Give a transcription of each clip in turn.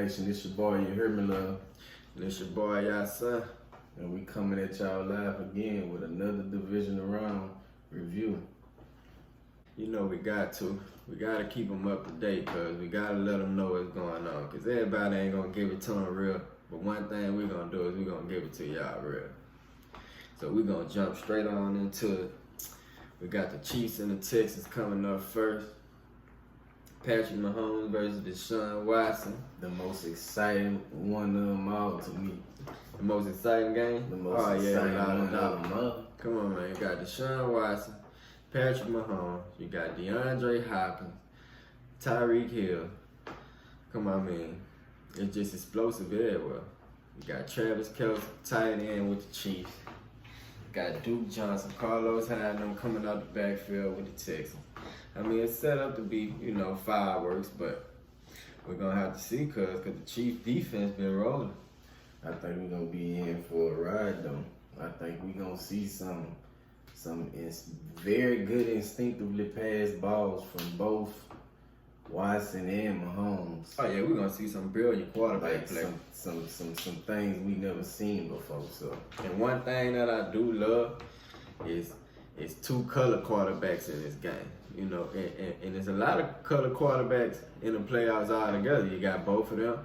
Nation. This your boy, you heard me, love. This your boy, y'all son. And we coming at y'all live again with another divisional round review. You know we got to keep them up to date, cause we gotta let them know what's going on. Cause everybody ain't gonna give it to them real, but one thing we gonna do is we gonna give it to y'all real. So we gonna jump straight on into it. We got the Chiefs and the Texans coming up first. Patrick Mahomes versus Deshaun Watson. The most exciting one of them all to me. The most exciting game? The most exciting one of them all. Come on, man. You got Deshaun Watson, Patrick Mahomes. You got DeAndre Hopkins, Tyreek Hill. Come on, man. It's just explosive everywhere. You got Travis Kelce, tight end with the Chiefs. Got Duke Johnson, Carlos Hyde, them coming out the backfield with the Texans. I mean, it's set up to be, fireworks, but we're going to have to see because the Chiefs defense been rolling. I think we're going to be in for a ride, though. I think we're going to see some very good instinctively passed balls from both Watson and Mahomes. Oh, yeah, we're going to see some brilliant quarterback play. Some things we never seen before. So, and one thing that I do love is two color quarterbacks in this game. And there's a lot of color quarterbacks in the playoffs all together. You got both of them,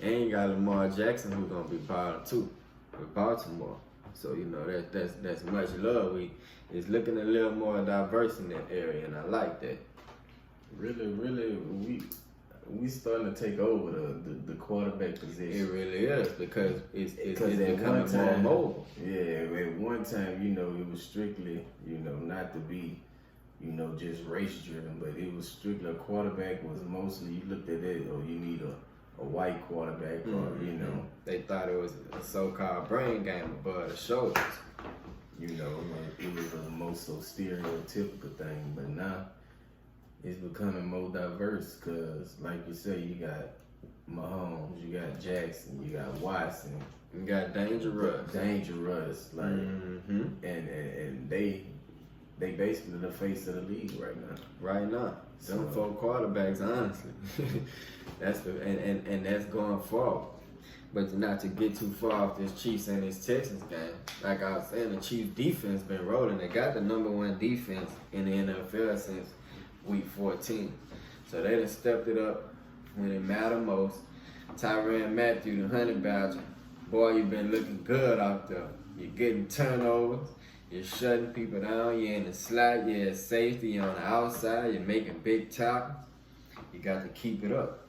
and you got Lamar Jackson who's gonna be balling too with Baltimore. So that's much love. It's looking a little more diverse in that area, and I like that. Really, we starting to take over the quarterback position. It really is because it's becoming more mobile. Yeah, at one time, it was strictly, not to be, just race driven, but it was strictly a quarterback was mostly you looked at it, or you need a white quarterback, or they thought it was a so-called brain game above the shoulders. It was the most so stereotypical thing, but now it's becoming more diverse because, like you say, you got Mahomes, you got Jackson, you got Watson, you got Dangerous, like, and they basically the face of the league right now. Right now, them four quarterbacks, honestly, and that's going forward. But not to get too far off this Chiefs and this Texans game, like I was saying, the Chiefs defense been rolling. They got the #1 defense in the NFL since Week 14. So they done stepped it up when it mattered most. Tyrann Mathieu, the Honey Badger. Boy, you been looking good out there. You're getting turnovers. You're shutting people down. You're in the slot. You're at safety. You're on the outside. You're making big tackles. You got to keep it up.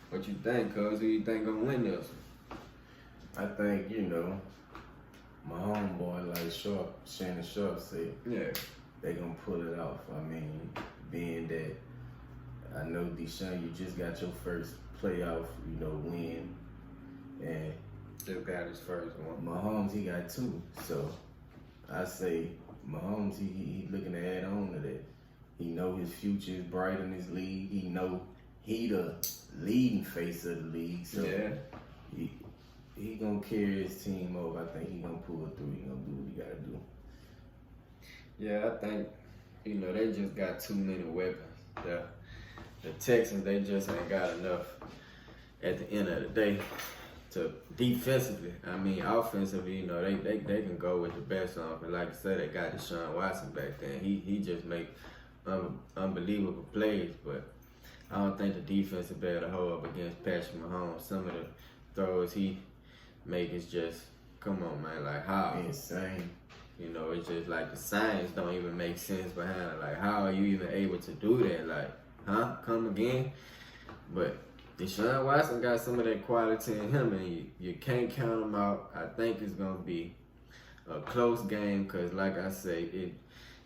What you think, cuz? Who you think gonna win this? I think, my homeboy like Shannon Sharp said. Yeah. They gonna pull it off. I mean, being that I know Deshaun, you just got your first playoff, win, and Still got his first one. Mahomes, he got 2. So I say Mahomes, he looking to add on to that. He know his future is bright in his league. He know he the leading face of the league. So yeah. He gonna carry his team over. I think he gonna pull it through. He gonna do what he gotta do. Yeah, I think, they just got too many weapons. The Texans, they just ain't got enough at the end of the day to defensively. I mean, offensively, they can go with the best on. But like I said, they got Deshaun Watson back then. He just make unbelievable plays, but I don't think the defense will be able to hold up against Patrick Mahomes. Some of the throws he make is just, come on, man, like how? Insane. It's just like the science don't even make sense behind it. Like, how are you even able to do that? Like, come again? But Deshaun Watson got some of that quality in him, and you can't count him out. I think it's going to be a close game because, like I say,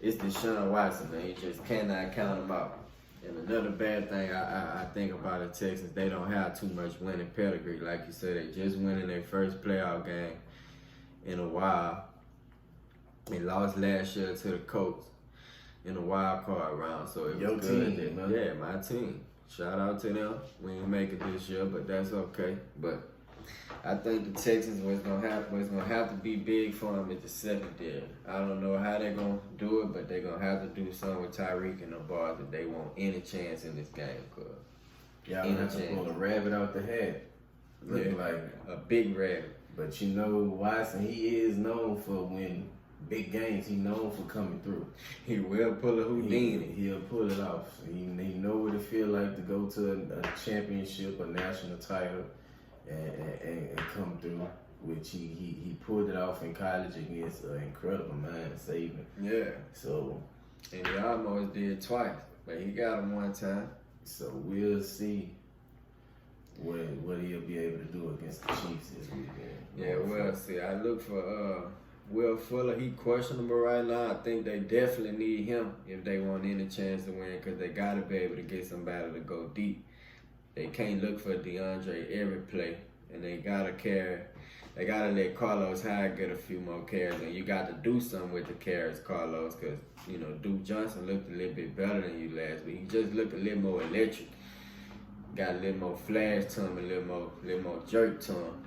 it's Deshaun Watson, man. You just cannot count him out. And another bad thing I think about the Texans, they don't have too much winning pedigree. Like you said, they just winning their first playoff game in a while. They lost last year to the Colts in the wild card round, so it was good. Team, man. Yeah, my team. Shout out to them. We didn't make it this year, but that's okay. But I think the Texans was gonna have to be big for them at the secondary. I don't know how they're gonna do it, but they're gonna have to do something with Tyreek and the ball that they want any chance in this game. Cause Y'all any have to chance. pull a rabbit out the hat. Looking like a big rabbit. But you know, Watson, he is known for when big games, he known for coming through. He will pull a Houdini. He'll pull it off. He know what it feel like to go to a championship, a national title, and come through. Which he pulled it off in college against an incredible man, Saban. Yeah. So. And he almost did twice, but he got him one time. So we'll see what he'll be able to do against the Chiefs this weekend. Yeah, we'll see. I look for Will Fuller. He questionable right now. I think they definitely need him if they want any chance to win, because they got to be able to get somebody to go deep. They can't look for DeAndre every play, and they got to let Carlos Hyde get a few more carries, and you got to do something with the carries, Carlos, because, you know, Duke Johnson looked a little bit better than you last week. He just looked a little more electric. Got a little more flash to him, a little more jerk to him.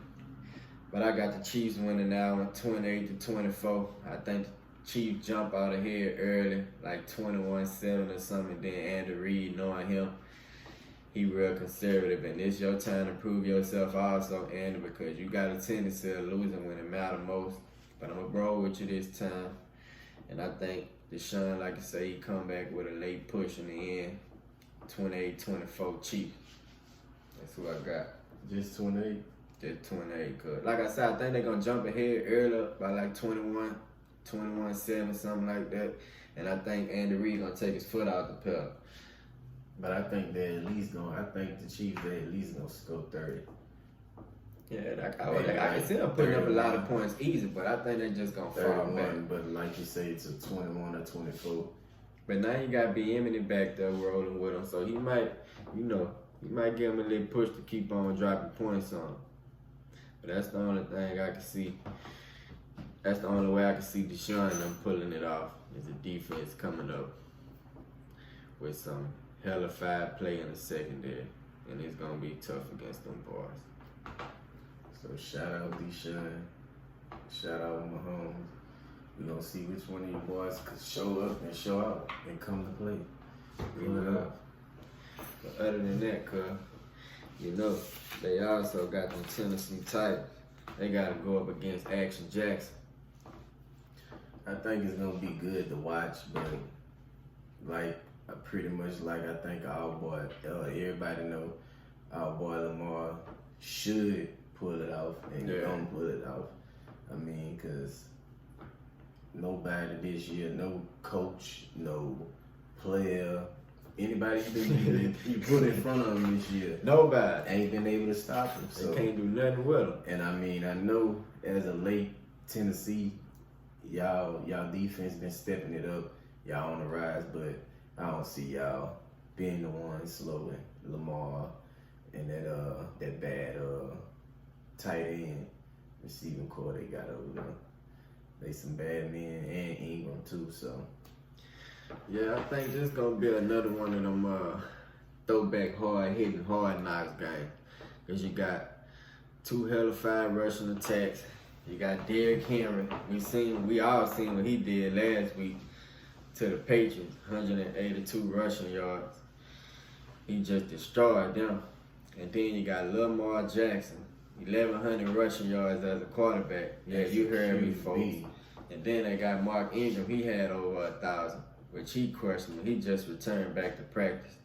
But I got the Chiefs winning now 28-24. I think the Chiefs jump out of here early, like 21-7 or something. Then Andy Reid, knowing him, he real conservative, and it's your time to prove yourself also, Andy, because you got a tendency of losing when it matters most. But I'm going to roll with you this time. And I think Deshaun, like I say, he come back with a late push in the end. 28-24 Chiefs. That's who I got. Just 28? Just 28, cause like I said, I think they're going to jump ahead early by like 21-7, something like that. And I think Andy Reid going to take his foot out the pedal. But I think they're at least going. I think the Chiefs they at least gonna score 30. Yeah, I can see them putting up a lot of points easy, but I think they're just gonna fall back. But like you say, it's a 21 or 24. But now you got B. Eminem back there rolling with him, so he might, he might give him a little push to keep on dropping points on him. But that's the only thing I can see. That's the only way I can see Deshaun and them pulling it off is the defense coming up with some hella fire play in the secondary, and it's gonna be tough against them boys. So shout out Deshaun, shout out Mahomes. We gonna see which one of you boys could show up and show out and come to play. Pull it off. But other than that, they also got them Tennessee Titans. They gotta go up against Action Jackson. I think it's gonna be good to watch, but pretty much like I think our boy, everybody know our boy Lamar should pull it off and gonna pull it off. I mean, because nobody this year, no coach, no player, anybody you put in front of them this year, nobody ain't been able to stop him. So they can't do nothing with them. And I mean, I know as a late Tennessee, y'all defense been stepping it up. Y'all on the rise, but I don't see y'all being the one slowing Lamar and that bad tight end receiving core they got over there. They some bad men and Ingram too, so. Yeah, I think this gonna be another one of them throwback hard-hitting, hard-knocks game. Because you got two hella fire rushing attacks. You got Derrick Henry. We all seen what he did last week to the Patriots, 182 rushing yards. He just destroyed them. And then you got Lamar Jackson, 1,100 rushing yards as a quarterback. Yeah, you heard me, folks. And then they got Mark Ingram. He had over 1,000, which he questioned. He just returned back to practice.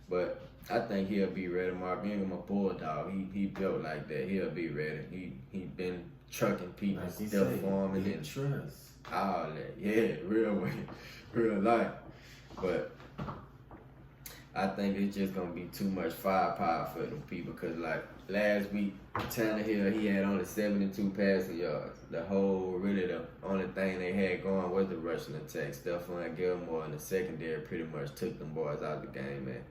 But I think he'll be ready. Mark Ingram, a bulldog. He built like that. He'll be ready. He been trucking people, still forming and trust. All that. Yeah, real life. But I think it's just gonna be too much firepower for them people, because like last week, Tannehill, he had only 72 passing yards. The only thing they had going was the rushing attack. Stephon Gilmore in the secondary pretty much took them boys out the game, man.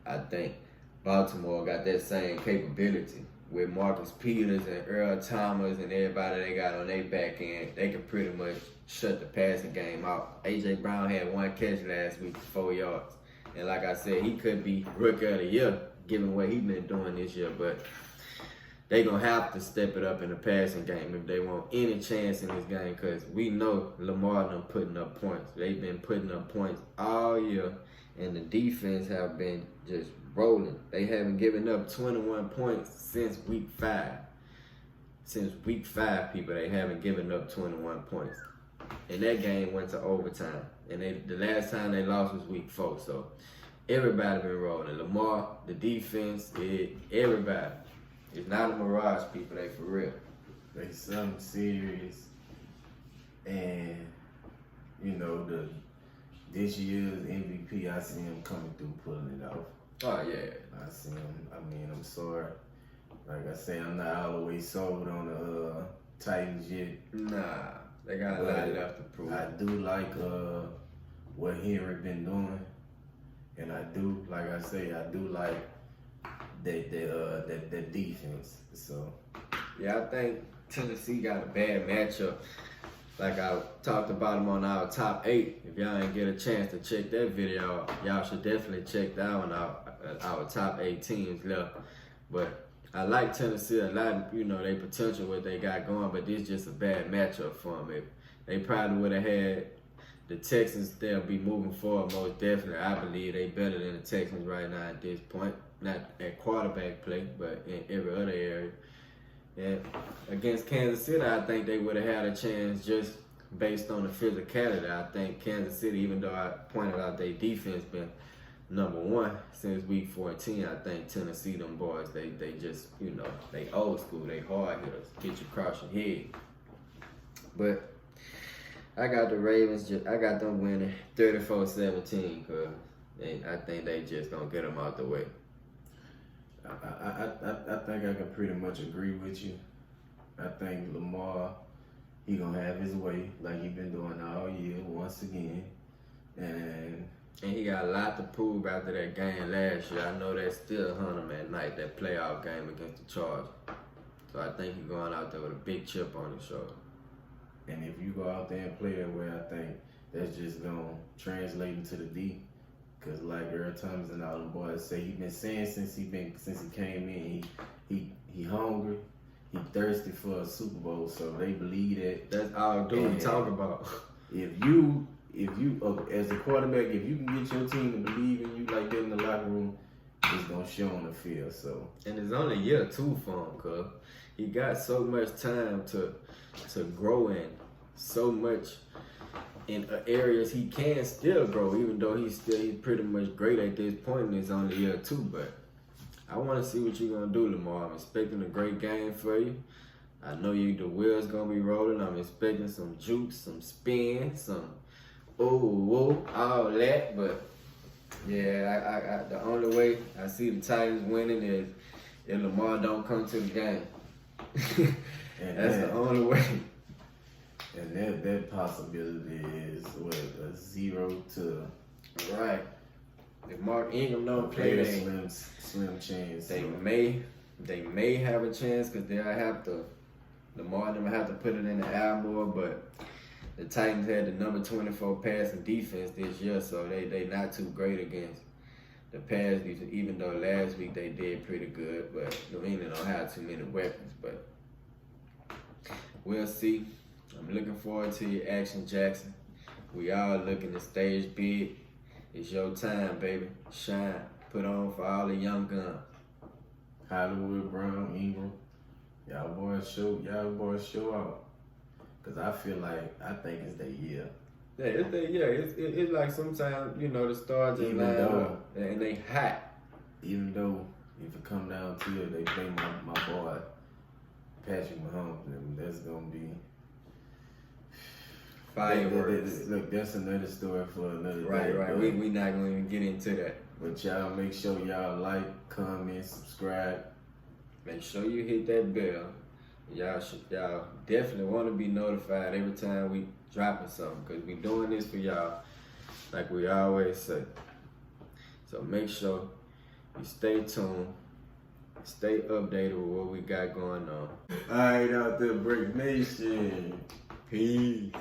I think Baltimore got that same capability with Marcus Peters and Earl Thomas and everybody they got on their back end. They can pretty much shut the passing game out. A.J. Brown had one catch last week for 4 yards. And like I said, he could be Rookie of the Year, given what he's been doing this year. But they going to have to step it up in the passing game if they want any chance in this game, because we know Lamar and them putting up points. They've been putting up points all year, and the defense have been just rolling. They haven't given up 21 points since week 5. Since week 5, people, they haven't given up 21 points. And that game went to overtime. And the last time they lost was week 4. So everybody been rolling. Lamar, the defense, everybody. It's not a mirage, people. They for real. They something serious. And, you know, this year's MVP, I see him coming through pulling it off. Oh, yeah. I see him. I mean, I'm sorry. Like I say, I'm not all the way sold on the Titans yet. Nah, they got a lot left to prove. I do like what Henry been doing. And I do, like I say, I do like that defense. So yeah, I think Tennessee got a bad matchup. Like I talked about them on our top 8. If y'all ain't get a chance to check that video, y'all should definitely check that one out. Our top 8 teams left. But I like Tennessee a lot. You know, they potential what they got going, but this just a bad matchup for them. If they probably would have had the Texans, they'll be moving forward most definitely. I believe they better than the Texans right now at this point. Not at quarterback play, but in every other area. And against Kansas City, I think they would have had a chance just based on the physicality. I think Kansas City, even though I pointed out their defense been #1 since week 14, I think Tennessee, them boys, they just, you know, they old school, they hard hitters, hit you across your head. But I got the Ravens, I got them winning 34-17, because I think they just gonna get them out the way. I think I can pretty much agree with you. I think Lamar, he gonna have his way like he been doing all year once again, and he got a lot to prove after that game last year. I know that still hung him at night, that playoff game against the Chargers. So I think he's going out there with a big chip on his shoulder. And if you go out there and play that way, I think that's just gonna translate into the D. Cause like Earl Thomas and all them boys say, he been saying since he came in, he hungry, he thirsty for a Super Bowl. So they believe that. That's all dude talk about. If you as a quarterback, if you can get your team to believe in you like that in the locker room, it's gonna show on the field. So and it's only year 2 for him, cause he got so much time to grow in, so much in areas he can still grow, even though he's pretty much great at this point and it's only year 2. But I want to see what you're gonna do, Lamar. I'm expecting a great game for you. I know the wheels gonna be rolling. I'm expecting some juke, some spin, some all that. But yeah, I the only way I see the Titans winning is if Lamar don't come to the game. That's the only way. And that possibility is what, a 0 to right. If Mark Ingram don't play, they slim chance. They may have a chance because they'll have to. Lamar and them have to put it in the air more, but the Titans had the number 24 passing defense this year, so they not too great against the pass defense. Even though last week they did pretty good, but New England don't have too many weapons. But we'll see. I'm looking forward to your action, Jackson. We all looking to stage big. It's your time, baby. Shine. Put on for all the young guns. Hollywood, Brown, Ingram. Y'all boys show out. Cause I think it's their year. Yeah, it's like sometimes, you know, the stars just line up and they hot. Even though if it come down to it, they play my boy Patrick Mahomes, and that's gonna be fireworks. Look, that's another story for another day. Right. We not gonna even get into that. But y'all make sure y'all like, comment, subscribe. Make sure you hit that bell. Y'all definitely want to be notified every time we dropping something, because we doing this for y'all, like we always say. So make sure you stay tuned, stay updated with what we got going on. All right, out there, Break Nation. Peace.